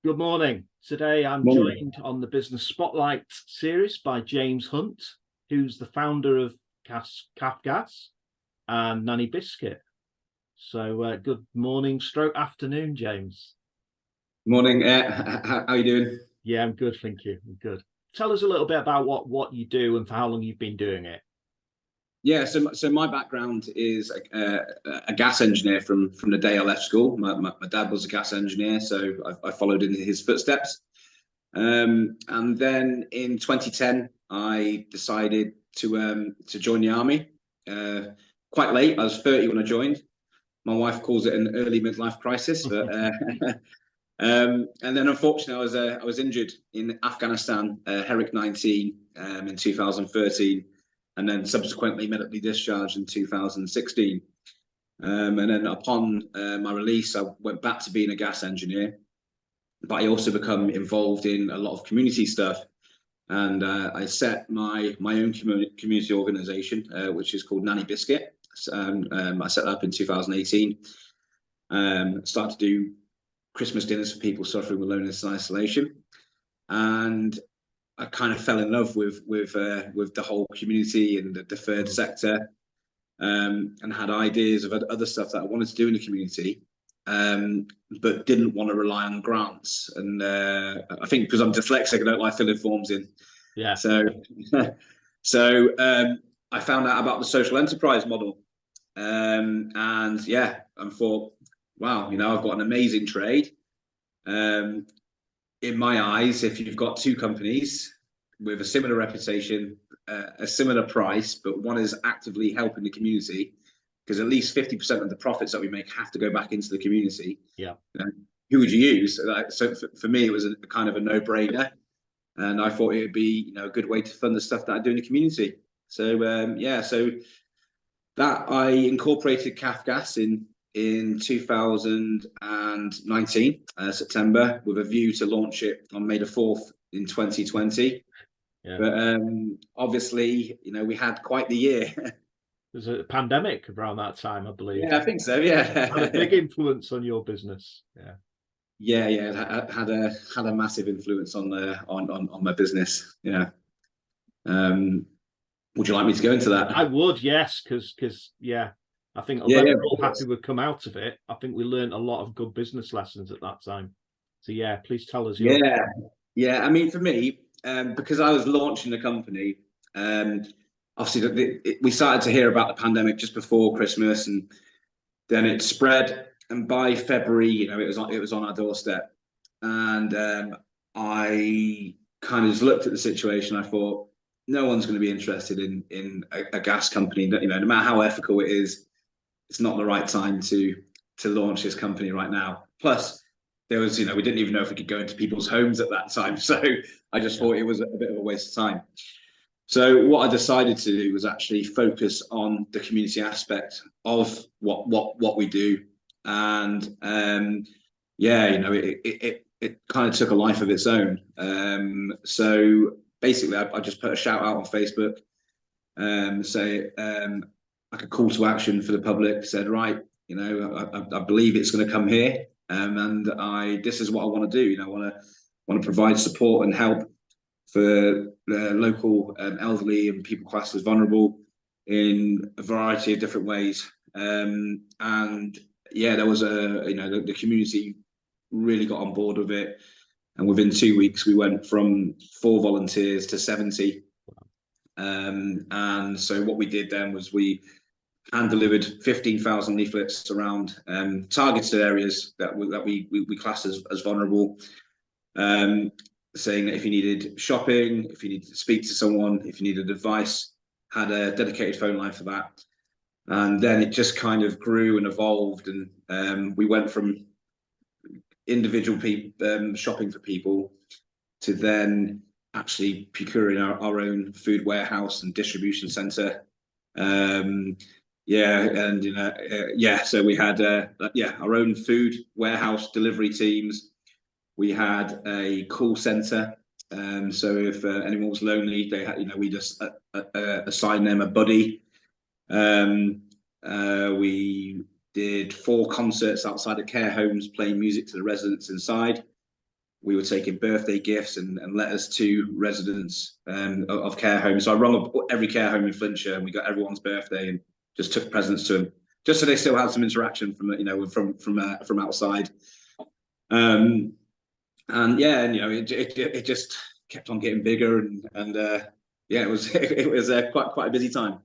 Good morning. Today I'm Morning. joined on the Business Spotlight series by James Hunt, who's the founder of Cafgas and Nanny Biscuit. So good morning, stroke afternoon, James. Morning. How are you doing? Yeah, I'm good, thank you. I'm good. Tell us a little bit about what you do and for how long you've been doing it. Yeah, so my background is a gas engineer from the day I left school. My dad was a gas engineer, so I followed in his footsteps. And then in 2010, I decided to join the army. Quite late. I was 30 when I joined. My wife calls it an early midlife crisis, but and then unfortunately I was injured in Afghanistan, Herrick 19, in 2013, and then subsequently medically discharged in 2016. And then upon my release, I went back to being a gas engineer, but I also become involved in a lot of community stuff. And I set my own community organisation, which is called Nanny Biscuit. I set that up in 2018. Started to do Christmas dinners for people suffering with loneliness and isolation, and I kind of fell in love with the whole community and the third sector, and had ideas of other stuff that I wanted to do in the community, but didn't want to rely on grants. And I think because I'm dyslexic, I don't like filling forms in. Yeah. So, so I found out about the social enterprise model, and yeah, and thought, wow, I've got an amazing trade. In my eyes, if you've got two companies with a similar reputation, a similar price, but one is actively helping the community, because at least 50% of the profits that we make have to go back into the community. Yeah. Who would you use? So for me, it was a kind of a no-brainer, and I thought it would be a good way to fund the stuff that I do in the community. So yeah, so that I incorporated Cafgas in 2019, September, with a view to launch it on May the 4th in 2020. Yeah. But obviously, we had quite the year. There's a pandemic around that time, I believe. Yeah, I think so. Yeah, Had a big influence on your business. Yeah. Yeah, it had a massive influence on my business. Yeah. Would you like me to go into that? I would, yes, because yeah, I think Yeah, although yeah, we're all happy we've come out of it, I think we learned a lot of good business lessons at that time. So yeah, please tell us your. yeah, yeah. I mean, for me, because I was launching the company, obviously we started to hear about the pandemic just before Christmas, and then it spread. And by February, it was on our doorstep, and I kind of just looked at the situation. I thought, no one's going to be interested in a gas company. That no matter how ethical it is, it's not the right time to launch this company right now. Plus, there was we didn't even know if we could go into people's homes at that time, so I just thought it was a bit of a waste of time. So what I decided to do was actually focus on the community aspect of what we do, and yeah, it kind of took a life of its own. So basically, I just put a shout out on Facebook, say like a call to action for the public. Said, right, I believe it's going to come here, and this is what I want to do. I want to provide support and help for the local elderly and people classed as vulnerable in a variety of different ways. And yeah, there was the community really got on board with it, and within 2 weeks we went from 4 volunteers to 70. And so what we did then was we hand delivered 15,000 leaflets around targeted areas that we class as vulnerable, saying that if you needed shopping, if you needed to speak to someone, if you needed advice, had a dedicated phone line for that. And then it just kind of grew and evolved, and we went from individual people shopping for people to then actually procuring our own food warehouse and distribution center. Yeah, and so we had our own food warehouse delivery teams. We had a call center, so if anyone was lonely, they had we just assign them a buddy. We did 4 concerts outside of care homes, playing music to the residents inside. we were taking birthday gifts and letters to residents of care homes. So I rung up every care home in Flintshire, and we got everyone's birthday and just took presents to them, just so they still had some interaction from outside. And yeah, and it just kept on getting bigger, and yeah, it was quite a busy time.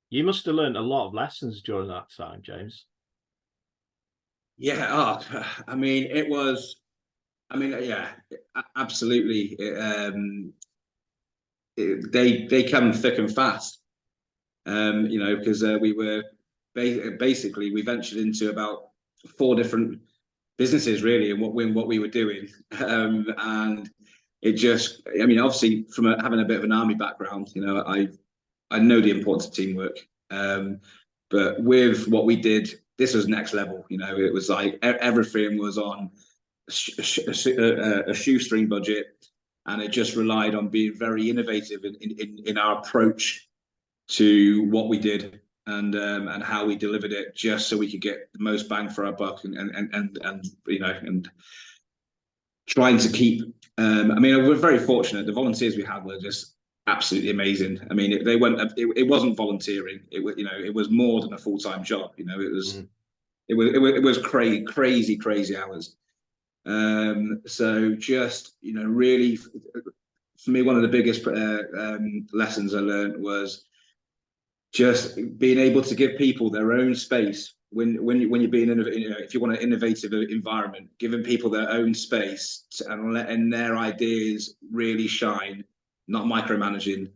You must have learned a lot of lessons during that time, James. Yeah, I mean, yeah, absolutely. They come thick and fast, because we were basically we ventured into about 4 different businesses really, and what we were doing, and it just, I mean, obviously from having a bit of an army background, I know the importance of teamwork, but with what we did, this was next level. It was like everything was on a shoestring budget, and it just relied on being very innovative in our approach to what we did, and how we delivered it, just so we could get the most bang for our buck, and trying to keep. I mean, we're very fortunate. The volunteers we had were just absolutely amazing. I mean, they weren't. It wasn't volunteering. It was more than a full-time job. It was crazy hours. So just really, for me, one of the biggest lessons I learned was just being able to give people their own space when you're being if you want an innovative environment, giving people their own space and letting their ideas really shine, not micromanaging.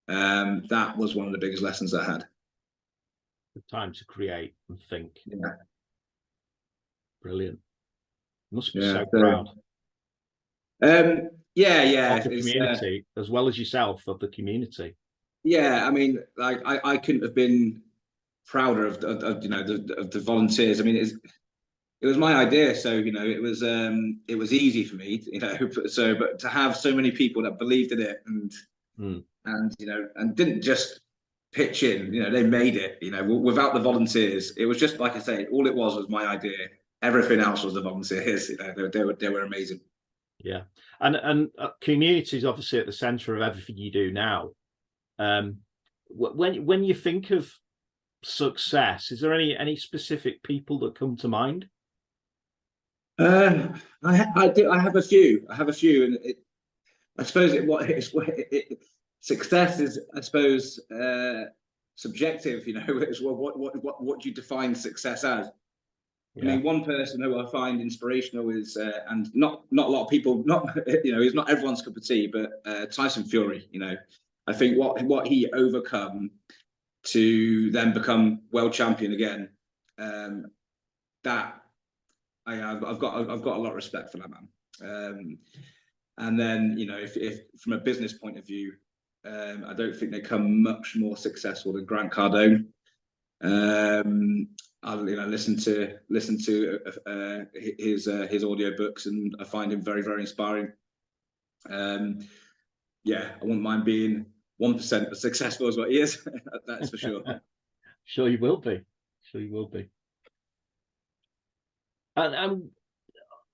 That was one of the biggest lessons I had. The time to create and think. Yeah. Brilliant. Must be so proud. Yeah. Of the community, as well as yourself, of the community. Yeah, I mean, like I couldn't have been prouder of the volunteers. I mean, it was my idea, so it was easy for me, So, but to have so many people that believed in it and didn't just pitch in, they made it. Without the volunteers, it was just like I say, all it was my idea. Everything else was the volunteers. They were amazing. Yeah, and community is obviously at the centre of everything you do now. When you think of success, is there any specific people that come to mind? I do. I have a few, and I suppose success is, I suppose, subjective. It's what do you define success as? Yeah. I mean, one person who I find inspirational is, and not a lot of people, he's not everyone's cup of tea, but Tyson Fury. I think what he overcome to then become world champion again, that I've got a lot of respect for that man. And then if from a business point of view, I don't think they come much more successful than Grant Cardone. I listen to his audiobooks, and I find him very, very inspiring. Yeah, I wouldn't mind being 1% as successful as what he is. That's for sure. Sure you will be. Sure you will be. And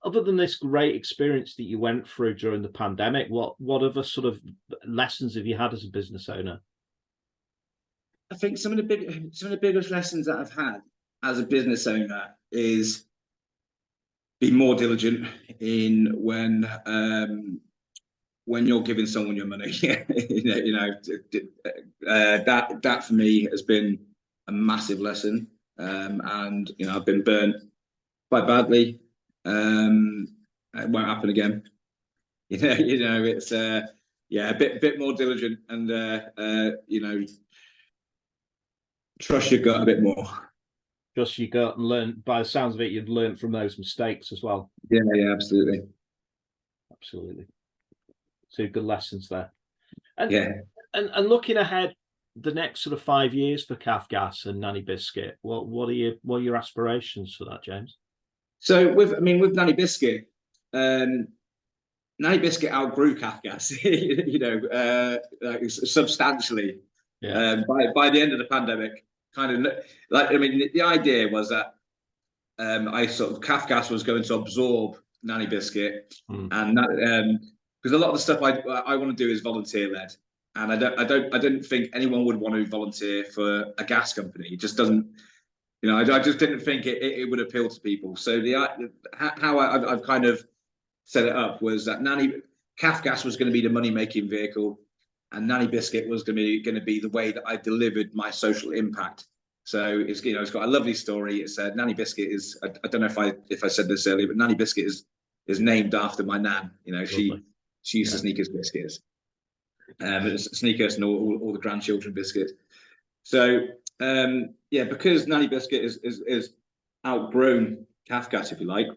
other than this great experience that you went through during the pandemic, what other sort of lessons have you had as a business owner? I think some of the biggest lessons that I've had as a business owner is be more diligent in when you're giving someone your money. That for me has been a massive lesson, and I've been burnt quite badly. It won't happen again. It's a bit more diligent, and trust your gut a bit more. Trust your gut, and learn. By the sounds of it, you've learned from those mistakes as well. Yeah, absolutely. Two good lessons there. And yeah, and looking ahead, the next sort of 5 years for Cafgas and Nanny Biscuit, what are your aspirations for that, James? So with Nanny Biscuit, Nanny Biscuit outgrew Cafgas, substantially. Yeah. By the end of the pandemic, kind of the idea was that Cafgas was going to absorb Nanny Biscuit, Mm. and that because a lot of the stuff I want to do is volunteer led, and I don't think anyone would want to volunteer for a gas company. It just doesn't, you know, I just didn't think it would appeal to people. So how I've kind of set it up was that Nanny Cafgas was going to be the money making vehicle, and Nanny Biscuit was going to be the way that I delivered my social impact. So it's, you know, it's got a lovely story. It's Nanny Biscuit is, I don't know if I said this earlier, but Nanny Biscuit is named after my nan. You know, Lovely. she used to sneak us biscuits, sneak us and all the grandchildren biscuits. So yeah, because Nanny Biscuit is outgrown Cafgas, if you like.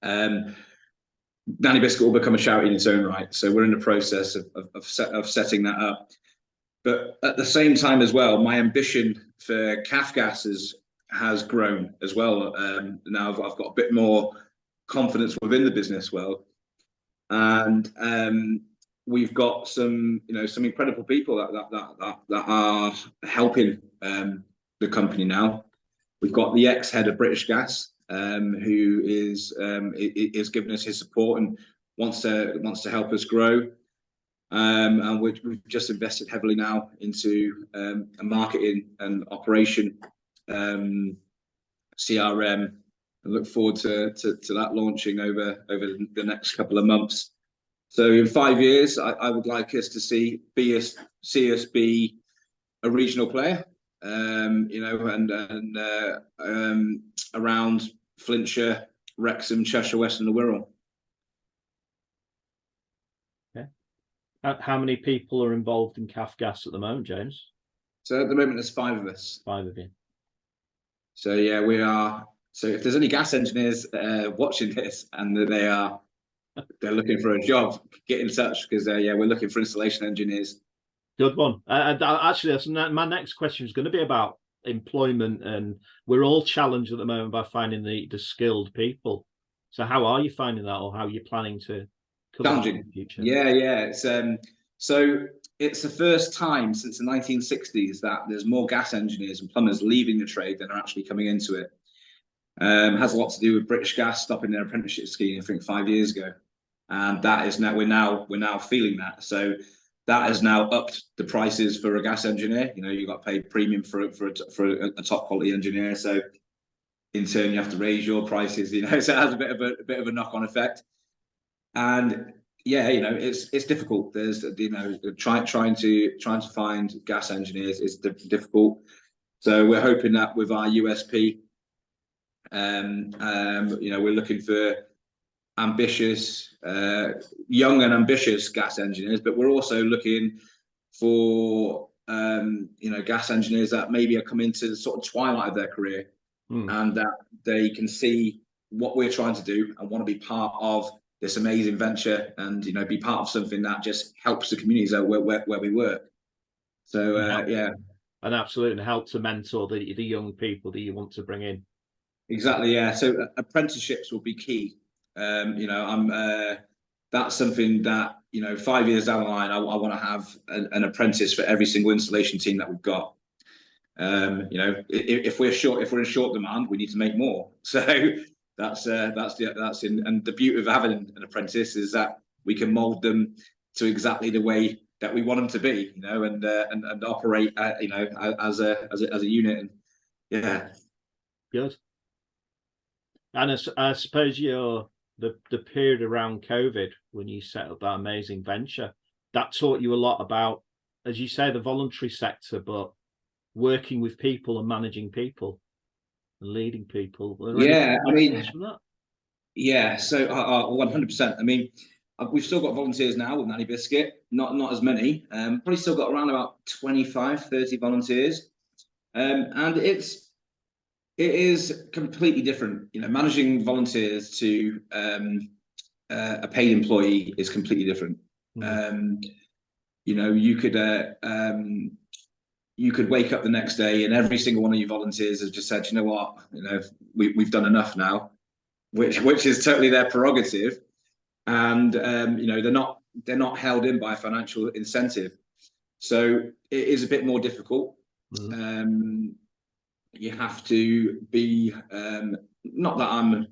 Nanny Biscuit will become a charity in its own right. So we're in the process of setting that up. But at the same time as well, my ambition for Cafgas has grown as well. Now I've got a bit more confidence within the business world, and we've got some incredible people that are helping the company now. We've got the ex-head of British Gas, who is giving us his support and wants to help us grow. And we've just invested heavily now into a marketing and operation CRM, and look forward to that launching over the next couple of months. So in 5 years, I would like us to see us be a regional player, you know, and around Flintshire, Wrexham, Cheshire West, and the Wirral. Okay. How many people are involved in Cafgas at the moment, James? So at the moment, there's 5 of us. 5 of you. So yeah, we are. So if there's any gas engineers watching this and they're looking for a job, get in touch, because yeah, we're looking for installation engineers. Good one. Actually, my next question is going to be about employment, and we're all challenged at the moment by finding the skilled people. So how are you finding that, or how are you planning to Challenging. in the future? Yeah. It's so it's the first time since the 1960s that there's more gas engineers and plumbers leaving the trade than are actually coming into it. Has a lot to do with British Gas stopping their apprenticeship scheme, I think 5 years ago, and that is now we're now feeling that. So that has now upped the prices for a gas engineer. You know, you got to pay premium for a top quality engineer. So in turn, you have to raise your prices. You know, so it has a bit of a knock on effect. And yeah, you know, it's difficult. There's, you know, trying to find gas engineers is difficult. So we're hoping that with our USP, you know, we're looking for ambitious, young and ambitious gas engineers, but we're also looking for you know, gas engineers that maybe are coming to the sort of twilight of their career, and that they can see what we're trying to do and want to be part of this amazing venture, and, you know, be part of something that just helps the communities where we work. So yeah, and absolutely help to mentor the young people that you want to bring in. Exactly, yeah. So apprenticeships will be key. You know, that's something that, you know, 5 years down the line, I want to have an apprentice for every single installation team that we've got. You know, if we're in short demand, we need to make more. So that's in, and the beauty of having an apprentice is that we can mold them to exactly the way that we want them to be, you know, and operate, you know, as a unit. And yeah, good. And I suppose the period around COVID, when you set up that amazing venture, that taught you a lot about, as you say, the voluntary sector, but working with people and managing people and leading people. Yeah, I mean, from that? Yeah, so 100%. I mean, we've still got volunteers now with Nanny Biscuit, not as many. Probably still got around about 25, 30 volunteers. And it is completely different. You know, managing volunteers to a paid employee is completely different. You know, you could wake up the next day and every single one of your volunteers has just said, you know what, you know, we've done enough now, which is totally their prerogative, and you know, they're not held in by a financial incentive, so it is a bit more difficult. You have to be, not that I'm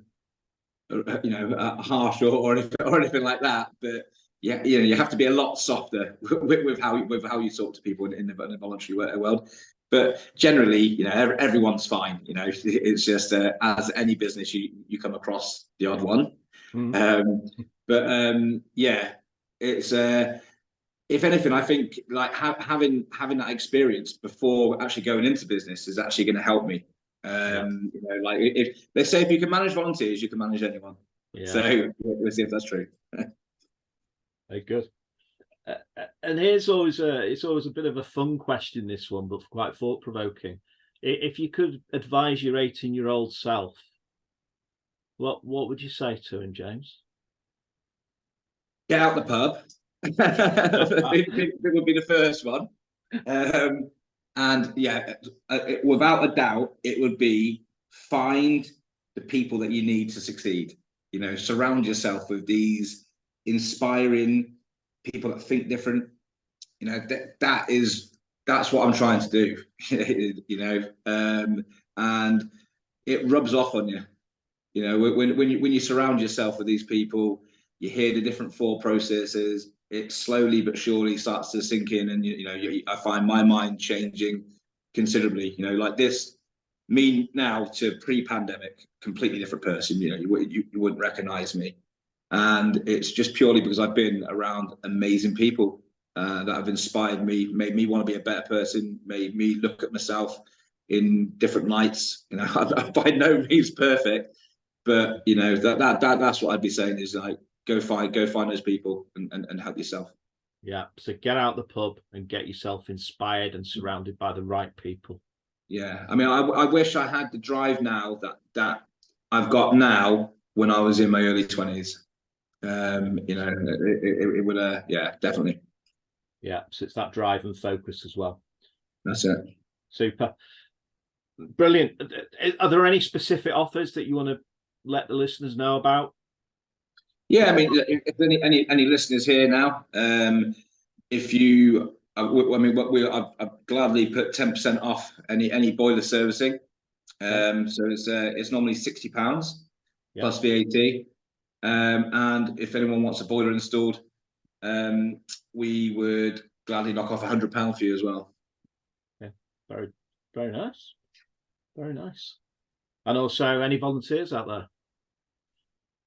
harsh or anything like that. But yeah, you have to be a lot softer with how you talk to people in the voluntary world. But generally, everyone's fine. It's just as any business, you come across the odd one. Yeah, it's if anything, I think like having that experience before actually going into business is actually going to help me. Like if they say if you can manage volunteers, you can manage anyone. Yeah. So we'll see if that's true. Very good. And it's always a bit of a fun question, this one, but quite thought provoking. If you could advise your 18-year-old self, what would you say to him, James? Get out the pub. It would be the first one. And yeah, without a doubt, it would be find the people that you need to succeed. Surround yourself with these inspiring people that think different. That's what I'm trying to do. And it rubs off on you. When you surround yourself with these people, you hear the different thought processes. It slowly but surely starts to sink in, and I find my mind changing considerably. Like this, me now to pre-pandemic, completely different person. You wouldn't recognize me, and it's just purely because I've been around amazing people that have inspired me, made me want to be a better person, made me look at myself in different lights. I'm by no means perfect, but that's what I'd be saying is like go find those people and help yourself. Yeah, so get out the pub and get yourself inspired and surrounded by the right people. Yeah, I mean, I wish I had the drive now that I've got now when I was in my early 20s. It would, yeah, definitely. Yeah, so it's that drive and focus as well. That's it. Super. Brilliant. Are there any specific offers that you want to let the listeners know about? Yeah, I mean, if any listeners here now, if you, I've gladly put 10% off any boiler servicing. So it's normally £60 plus VAT. And if anyone wants a boiler installed, we would gladly knock off £100 for you as well. Yeah, very, very nice. Very nice. And also, any volunteers out there?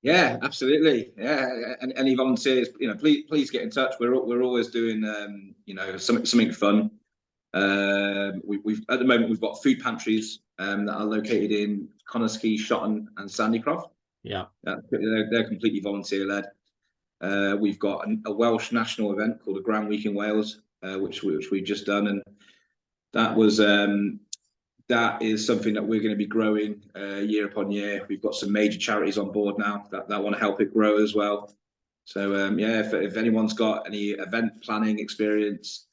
Yeah, absolutely. Yeah, and any volunteers, please get in touch. We're always doing, something fun. We've at the moment we've got food pantries that are located in Connorskey, Shotton, and Sandycroft. Yeah, they're completely volunteer led. We've got a Welsh national event called the Grand Week in Wales, which we've just done, and that is something that we're going to be growing year upon year. We've got some major charities on board now that want to help it grow as well. So if anyone's got any event planning experience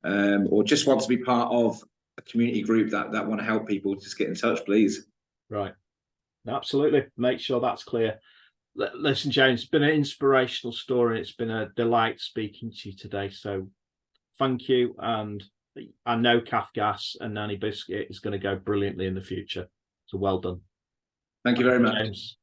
or just wants to be part of a community group that want to help people, just get in touch, please. Right. Absolutely. Make sure that's clear. Listen, James, it's been an inspirational story. It's been a delight speaking to you today. So thank you. And I know Cafgas and Nanny Biscuit is going to go brilliantly in the future. So well done. Thank you very much. James.